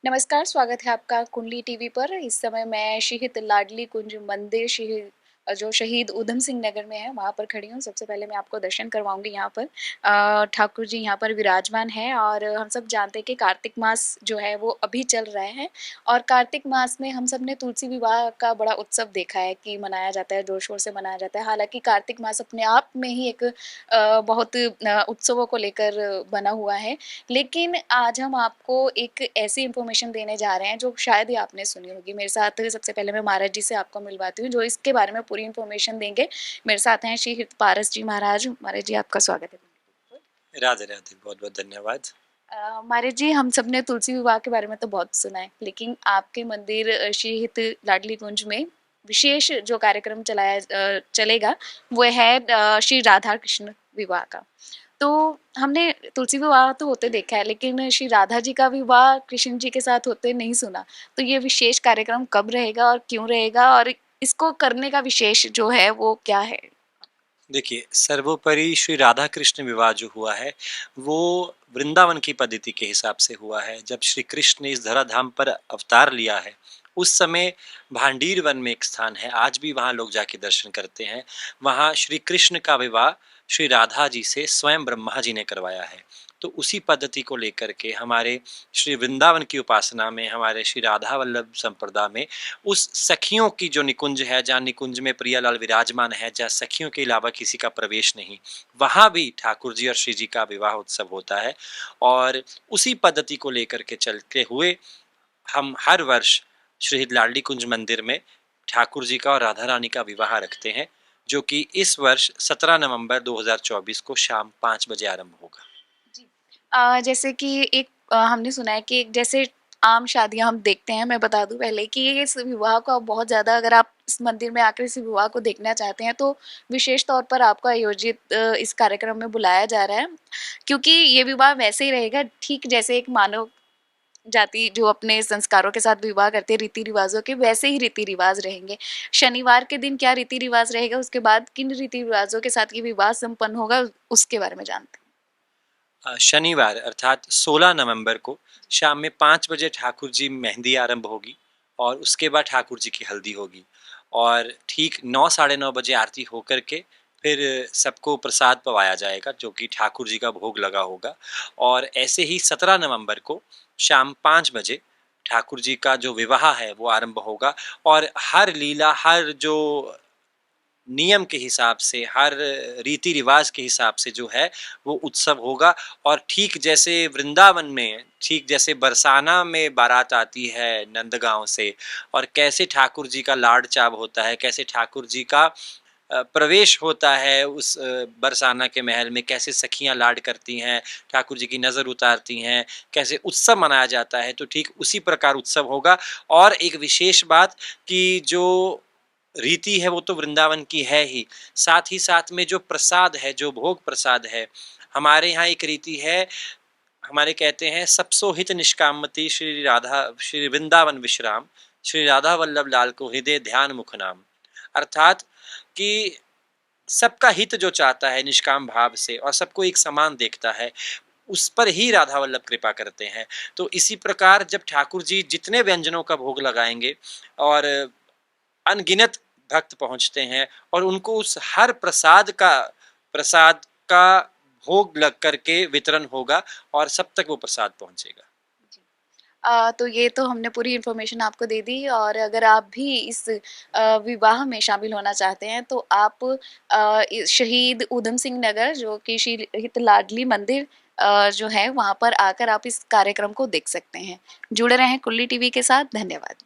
नमस्कार, स्वागत है आपका कुंडली टीवी पर। इस समय मैं शहीद लाडली कुंज मंदिर जो शहीद ऊधम सिंह नगर में है, वहाँ पर खड़ी हूँ। सबसे पहले मैं आपको दर्शन करवाऊँगी यहाँ पर। ठाकुर जी यहाँ पर विराजमान हैं और हम सब जानते हैं कि कार्तिक मास जो है वो अभी चल रहे हैं और कार्तिक मास में हम सब ने तुलसी विवाह का बड़ा उत्सव देखा है कि मनाया जाता है, ज़ोर-शोर से मनाया जाता है। हालाँकि कार्तिक मास अपने आप में ही एक बहुत उत्सवों को लेकर बना हुआ है। लेकिन आज हम आपको एक ऐसी इन्फॉर्मेशन देने जा रहे हैं जो शायद ही आपने सुनी होगी। मेरे साथ सबसे पहले मैं महाराज जी से आपको मिलवाती हूँ जो इसके बारे में पूरी इन्फॉर्मेशन देंगे। मेरे साथ हैं श्री पारस जी महाराज। महाराज जी आपका स्वागत है। राधे राधे, बहुत बहुत धन्यवाद। महाराज जी, हम सब ने तुलसी विवाह के बारे में तो बहुत सुना है, लेकिन आपके मंदिर श्री हित लाडली कुंज में विशेष जो कार्यक्रम चलेगा वो है श्री राधा कृष्ण विवाह का। तो हमने तुलसी विवाह तो होते देखा है, लेकिन श्री राधा जी का विवाह कृष्ण जी के साथ होते नहीं सुना। तो ये विशेष कार्यक्रम कब रहेगा और क्यों रहेगा और इसको करने का विशेष जो है वो क्या है? देखिए, सर्वोपरि श्री राधा कृष्ण विवाह जो हुआ है, वो वृंदावन की पद्धति के हिसाब से हुआ है। जब श्री कृष्ण ने इस धराधाम पर अवतार लिया है, उस समय भांडीर वन में एक स्थान है, आज भी वहाँ लोग जाके दर्शन करते हैं। वहाँ श्री कृष्ण का विवाह श्री राधा जी से स्वयं ब्रह्मा जी ने करवाया है। तो उसी पद्धति को लेकर के हमारे श्री वृंदावन की उपासना में, हमारे श्री राधा वल्लभ संप्रदाय में उस सखियों की जो निकुंज है, जहाँ निकुंज में प्रियालाल विराजमान है, जहाँ सखियों के अलावा किसी का प्रवेश नहीं, वहाँ भी ठाकुर जी और श्री जी का विवाह उत्सव होता है। और उसी पद्धति को लेकर के चलते हुए हम हर वर्ष श्री लाडली कुंज मंदिर में ठाकुर जी का और राधा रानी का विवाह रखते हैं, जो कि इस वर्ष 17 नवंबर 2024 को शाम 5 बजे आरंभ होगा। जी। जैसे कि हमने सुना है कि एक जैसे आम शादियाँ हम देखते हैं, मैं बता दूँ पहले कि ये इस विवाह को बहुत ज़्यादा अगर आप इस मंदिर में आकर इस विवाह को देखना चाहते हैं, तो विशेष तौर पर आपको आयोजित इस कार्यक्रम में बुलाया जा रहा है। क्योंकि ये विवाह वैसे ही रहेगा ठीक जैसे एक मानव जाति जो अपने संस्कारों के साथ विवाह करते हैं रीति-रिवाज़ों के, वैसे ही रीति-रिवाज़ रहेंगे। शनिवार के दिन क्या रीति-रिवाज़ रहेगा, उसके बाद किन रीति-रिवाज़ों के साथ ये विवाह संपन्न होगा, उसके बारे में जानते हैं। शनिवार अर्थात 16 नवंबर को शाम में 5 बजे ठाकुर जी मेहंदी आरंभ होगी और उसके बाद ठाकुर जी की हल्दी होगी और ठीक 9 साढ़े 9 बजे आरती होकर के फिर सबको प्रसाद पवाया जाएगा, जो कि ठाकुर जी का भोग लगा होगा। और ऐसे ही 17 नवंबर को शाम 5 बजे ठाकुर जी का जो विवाह है वो आरंभ होगा और हर लीला, हर जो नियम के हिसाब से, हर रीति रिवाज के हिसाब से जो है वो उत्सव होगा। और ठीक जैसे वृंदावन में, ठीक जैसे बरसाना में बारात आती है नंदगांव से, और कैसे ठाकुर जी का लाड चाव होता है, कैसे ठाकुर जी का प्रवेश होता है उस बरसाना के महल में, कैसे सखियां लाड करती हैं, ठाकुर जी की नज़र उतारती हैं, कैसे उत्सव मनाया जाता है, तो ठीक उसी प्रकार उत्सव होगा। और एक विशेष बात कि जो रीति है वो तो वृंदावन की है ही, साथ ही साथ में जो प्रसाद है, जो भोग प्रसाद है, हमारे यहाँ एक रीति है, हमारे कहते हैं सबसो हित निष्कामति श्री राधा श्री वृंदावन विश्राम, श्री राधा वल्लभ लाल को हृदय ध्यान मुख नाम। अर्थात कि सबका हित जो चाहता है निष्काम भाव से और सबको एक समान देखता है, उस पर ही राधा वल्लभ कृपा करते हैं। तो इसी प्रकार जब ठाकुर जी जितने व्यंजनों का भोग लगाएंगे और अनगिनत भक्त पहुंचते हैं और उनको उस हर प्रसाद का भोग लग करके वितरण होगा और सब तक वो प्रसाद पहुंचेगा। तो ये तो हमने पूरी इन्फॉर्मेशन आपको दे दी और अगर आप भी इस विवाह में शामिल होना चाहते हैं तो आप शहीद ऊधम सिंह नगर जो कि श्री हित लाडली मंदिर जो है वहाँ पर आकर आप इस कार्यक्रम को देख सकते हैं। जुड़े रहें कुल्ली टीवी के साथ। धन्यवाद।